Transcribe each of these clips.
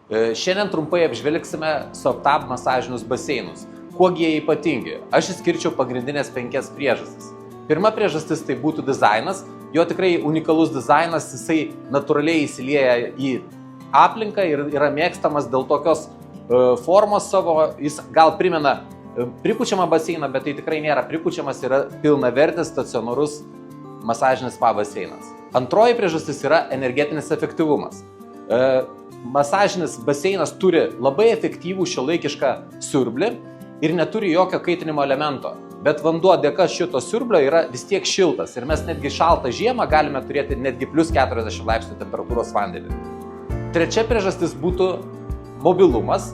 Šiandien trumpai apžvelgsime SoftTab masažinius baseinus. Kuogi jie ypatingi? Aš išskirčiau pagrindinės 5 priežastis. Pirma priežastis tai būtų dizainas. Jo tikrai unikalus dizainas, jisai natūraliai įsilieja į aplinką ir yra mėgstamas dėl tokios formos savo. Jis gal primena pripučiamą baseiną, bet tai tikrai nėra pripučiamas, yra pilnavertis stacionarus masažinis spa baseinas. Antroji priežastis yra energetinis efektyvumas. Masažinis baseinas turi labai efektyvų šiuolaikišką siurblį ir neturi jokio kaitinimo elemento. Bet vanduo dėka šito siurblio yra vis tiek šiltas ir mes netgi šaltą žiemą galime turėti netgi plus 40 laipsnių temperatūros vandenį. Trečia priežastis būtų mobilumas.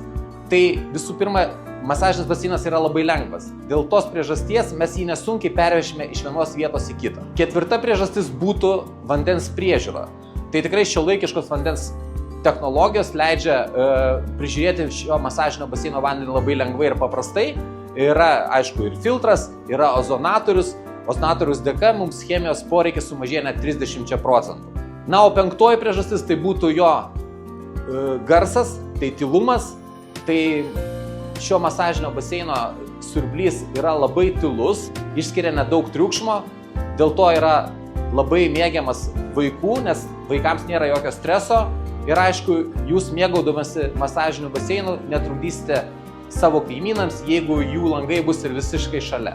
Tai visų pirma, masažinis baseinas yra labai lengvas. Dėl tos priežasties mes jį nesunkiai pervešime iš vienos vietos į kitą. Ketvirta priežastis būtų vandens priežiūra. Tai tikrai šiuolaikiškos vandens technologijos leidžia prižiūrėti šio masažinio baseino vandenį labai lengvai ir paprastai. Yra, aišku, ir filtras, yra ozonatorius. Ozonatorius dėka mums chemijos poreikis sumažėja net 30%. Na, o penktoji priežastis tai būtų jo garsas, tai tylumas. Tai šio masažinio baseino siurblys yra labai tylus, išskiria nedaug triukšmo, dėl to yra labai mėgiamas vaikų, nes vaikams nėra jokio streso. Ir aišku, jūs mėgaudamasi masažiniu baseinu netrukdysite savo kaimynams, jeigu jų langai bus ir visiškai šalia.